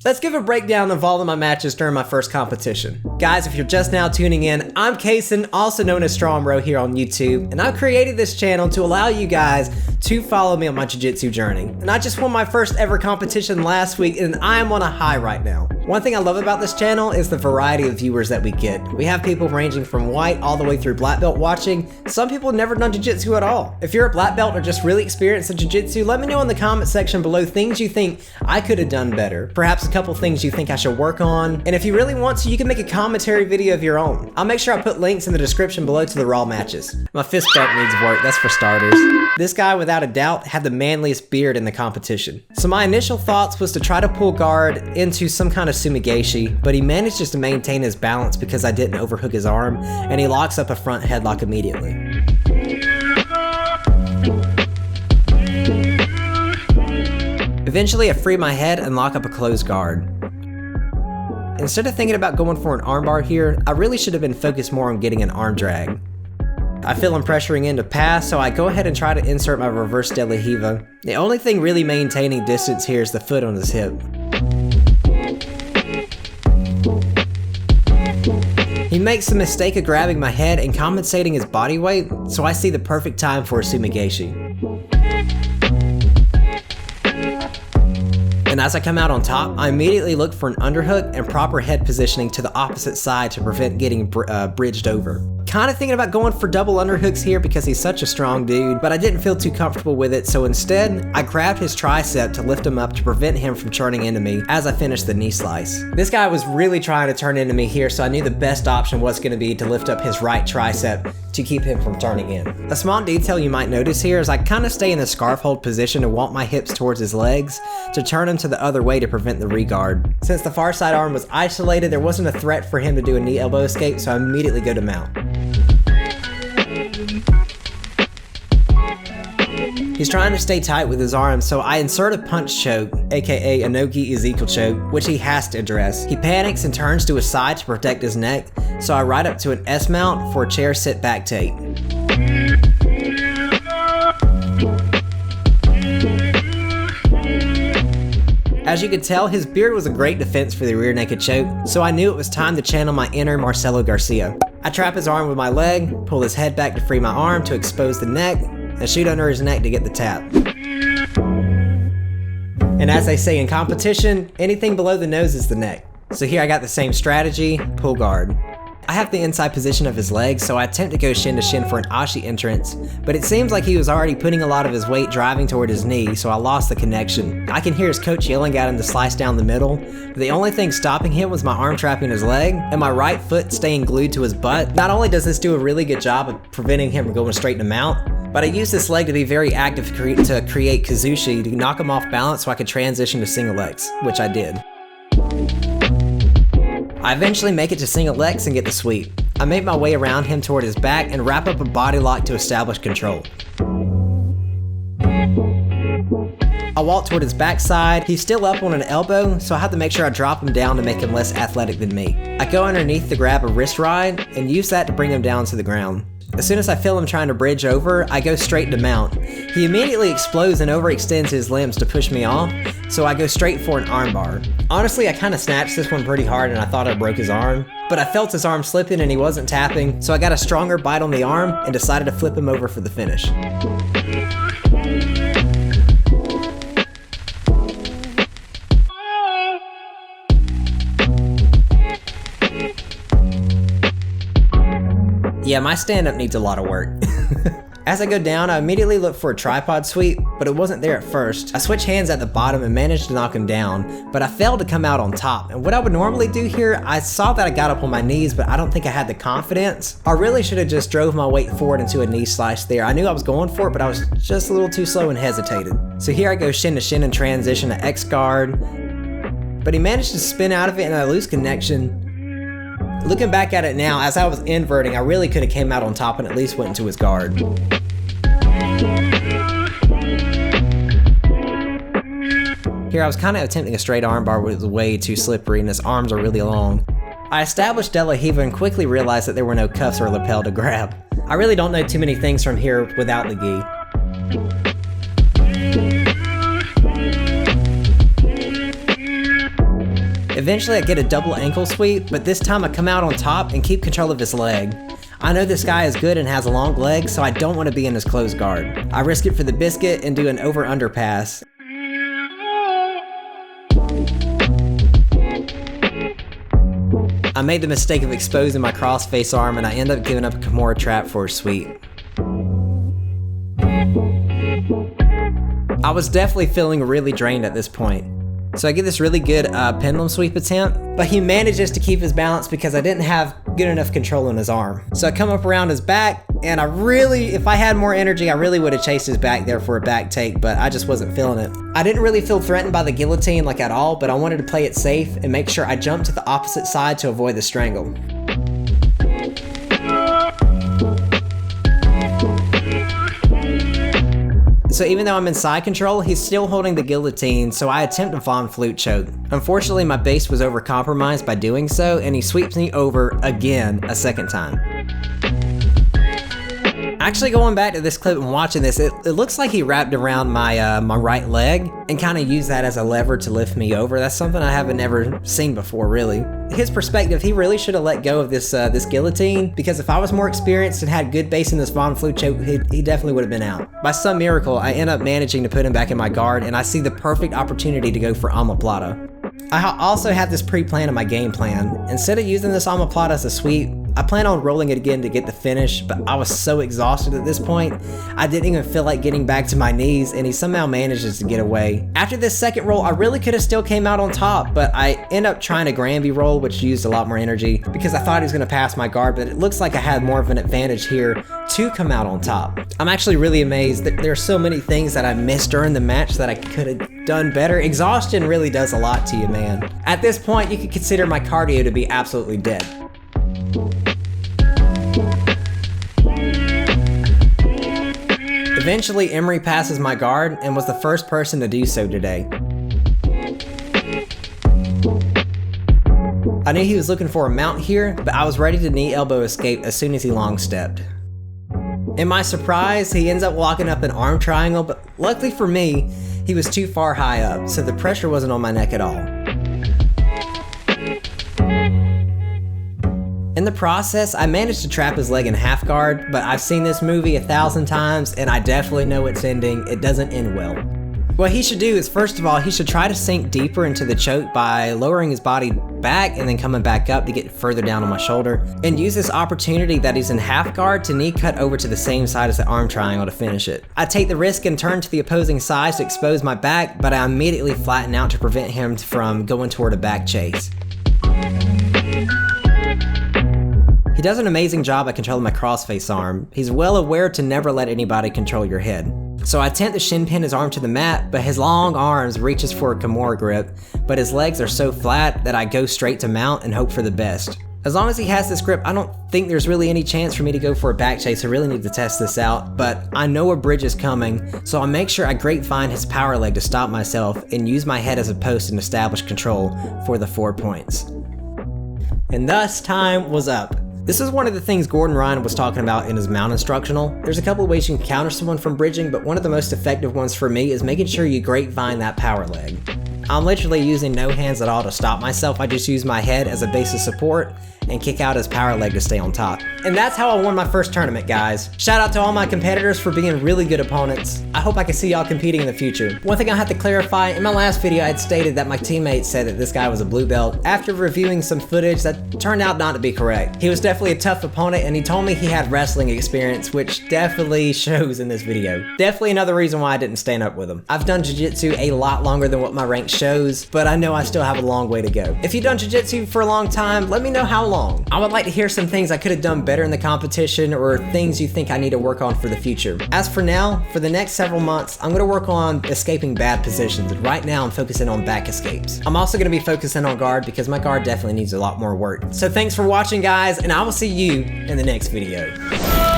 Let's give a breakdown of all of my matches during my first competition. Guys, if you're just now tuning in, I'm Kason, also known as StrongBro here on YouTube, and I've created this channel to allow you guys to follow me on my jiu-jitsu journey. And I just won my first ever competition last week, and I am on a high right now. One thing I love about this channel is the variety of viewers that we get. We have people ranging from white all the way through black belt watching. Some people have never done jiu-jitsu at all. If you're a black belt or just really experienced in jiu-jitsu, let me know in the comment section below things you think I could have done better. Perhaps a couple things you think I should work on. And if you really want to, you can make a commentary video of your own. I'll make sure I put links in the description below to the raw matches. My fist bump needs work, that's for starters. This guy, without a doubt, had the manliest beard in the competition. So my initial thoughts was to try to pull guard into some kind of sumigashi, but he manages to maintain his balance because I didn't overhook his arm, and he locks up a front headlock immediately. Eventually, I free my head and lock up a closed guard. Instead of thinking about going for an armbar here, I really should have been focused more on getting an arm drag. I feel him pressuring in to pass, so I go ahead and try to insert my reverse De La Hiva. The only thing really maintaining distance here is the foot on his hip. He makes the mistake of grabbing my head and compensating his body weight, so I see the perfect time for a sumigashi. And as I come out on top, I immediately look for an underhook and proper head positioning to the opposite side to prevent getting bridged over. Kind of thinking about going for double underhooks here because he's such a strong dude, but I didn't feel too comfortable with it, so instead, I grabbed his tricep to lift him up to prevent him from turning into me as I finished the knee slice. This guy was really trying to turn into me here, so I knew the best option was going to be to lift up his right tricep to keep him from turning in. A small detail you might notice here is I kind of stay in the scarf hold position and walk my hips towards his legs to turn him to the other way to prevent the regard. Since the far side arm was isolated, there wasn't a threat for him to do a knee elbow escape, so I immediately go to mount. He's trying to stay tight with his arms, so I insert a punch choke, aka a no-gi Ezekiel choke, which he has to address. He panics and turns to his side to protect his neck, so I ride up to an S mount for a chair sit back take. As you could tell, his beard was a great defense for the rear naked choke, so I knew it was time to channel my inner Marcelo Garcia. I trap his arm with my leg, pull his head back to free my arm to expose the neck, and shoot under his neck to get the tap. And as they say in competition, anything below the nose is the neck. So here I got the same strategy, pull guard. I have the inside position of his legs, so I attempt to go shin to shin for an ashi entrance, but it seems like he was already putting a lot of his weight driving toward his knee, so I lost the connection. I can hear his coach yelling at him to slice down the middle, but the only thing stopping him was my arm trapping his leg and my right foot staying glued to his butt. Not only does this do a really good job of preventing him from going straight to mount, but I used this leg to be very active to create kazushi to knock him off balance so I could transition to single legs, which I did. I eventually make it to single legs and get the sweep. I make my way around him toward his back and wrap up a body lock to establish control. I walk toward his backside. He's still up on an elbow, so I have to make sure I drop him down to make him less athletic than me. I go underneath to grab a wrist ride and use that to bring him down to the ground. As soon as I feel him trying to bridge over, I go straight to mount. He immediately explodes and overextends his limbs to push me off, so I go straight for an armbar. Honestly, I kind of snatched this one pretty hard and I thought I broke his arm, but I felt his arm slipping and he wasn't tapping, so I got a stronger bite on the arm and decided to flip him over for the finish. Yeah, my stand-up needs a lot of work. As I go down, I immediately look for a tripod sweep, but it wasn't there at first. I switch hands at the bottom and managed to knock him down, but I failed to come out on top. And what I would normally do here, I saw that I got up on my knees, but I don't think I had the confidence. I really should have just drove my weight forward into a knee slice there. I knew I was going for it, but I was just a little too slow and hesitated. So here I go shin to shin and transition to X guard, but he managed to spin out of it and I lose connection. Looking back at it now, as I was inverting, I really could have came out on top and at least went into his guard. Here I was kind of attempting a straight armbar, but it was way too slippery and his arms are really long. I established De La Hiva and quickly realized that there were no cuffs or lapel to grab. I really don't know too many things from here without the gi. Eventually I get a double ankle sweep, but this time I come out on top and keep control of his leg. I know this guy is good and has a long leg, so I don't want to be in his closed guard. I risk it for the biscuit and do an over-under pass. I made the mistake of exposing my cross-face arm and I end up giving up a Kimura trap for a sweep. I was definitely feeling really drained at this point. So I get this really good pendulum sweep attempt, but he manages to keep his balance because I didn't have good enough control in his arm. So I come up around his back, and if I had more energy, I really would have chased his back there for a back take, but I just wasn't feeling it. I didn't really feel threatened by the guillotine like at all, but I wanted to play it safe and make sure I jumped to the opposite side to avoid the strangle. So even though I'm in side control, he's still holding the guillotine, so I attempt a Von Flute choke. Unfortunately, my base was overcompromised by doing so, and he sweeps me over again a second time. Actually, going back to this clip and watching this, it looks like he wrapped around my my right leg and kind of used that as a lever to lift me over. That's something I haven't ever seen before, really. His perspective, he really should have let go of this this guillotine, because if I was more experienced and had good base in this Von Flute choke, he definitely would have been out. By some miracle, I end up managing to put him back in my guard, and I see the perfect opportunity to go for omoplata. I also had this pre-planned in my game plan. Instead of using this omoplata as a sweep, I plan on rolling it again to get the finish, but I was so exhausted at this point, I didn't even feel like getting back to my knees, and he somehow manages to get away. After this second roll, I really could have still came out on top, but I end up trying a Granby roll, which used a lot more energy, because I thought he was going to pass my guard, but it looks like I had more of an advantage here to come out on top. I'm actually really amazed that there are so many things that I missed during the match that I could have done better. Exhaustion really does a lot to you, man. At this point, you could consider my cardio to be absolutely dead. Eventually, Emery passes my guard and was the first person to do so today. I knew he was looking for a mount here, but I was ready to knee elbow escape as soon as he long stepped. In my surprise, he ends up locking up an arm triangle, but luckily for me, he was too far high up, so the pressure wasn't on my neck at all. In the process, I managed to trap his leg in half guard, but I've seen this movie 1,000 times and I definitely know its ending. It doesn't end well. What he should do is, first of all, he should try to sink deeper into the choke by lowering his body back and then coming back up to get further down on my shoulder, and use this opportunity that he's in half guard to knee cut over to the same side as the arm triangle to finish it. I take the risk and turn to the opposing side to expose my back, but I immediately flatten out to prevent him from going toward a back chase. He does an amazing job at controlling my crossface arm. He's well aware to never let anybody control your head. So I attempt to shin pin his arm to the mat, but his long arms reaches for a Kimura grip, but his legs are so flat that I go straight to mount and hope for the best. As long as he has this grip, I don't think there's really any chance for me to go for a back chase. I really need to test this out, but I know a bridge is coming, so I make sure I grapevine his power leg to stop myself and use my head as a post and establish control for the 4 points. And thus, time was up. This is one of the things Gordon Ryan was talking about in his mount instructional. There's a couple of ways you can counter someone from bridging, but one of the most effective ones for me is making sure you grapevine that power leg. I'm literally using no hands at all to stop myself. I just use my head as a base of support and kick out his power leg to stay on top. And that's how I won my first tournament, guys. Shout out to all my competitors for being really good opponents. I hope I can see y'all competing in the future. One thing I have to clarify, in my last video I had stated that my teammates said that this guy was a blue belt. After reviewing some footage, that turned out not to be correct. He was definitely a tough opponent, and he told me he had wrestling experience, which definitely shows in this video. Definitely another reason why I didn't stand up with him. I've done jiu-jitsu a lot longer than what my rank shows, but I know I still have a long way to go. If you've done jiu-jitsu for a long time, let me know how long. I would like to hear some things I could have done better in the competition, or things you think I need to work on for the future. As for now, for the next several months, I'm going to work on escaping bad positions, and right now I'm focusing on back escapes. I'm also going to be focusing on guard because my guard definitely needs a lot more work. So thanks for watching, guys, and I will see you in the next video.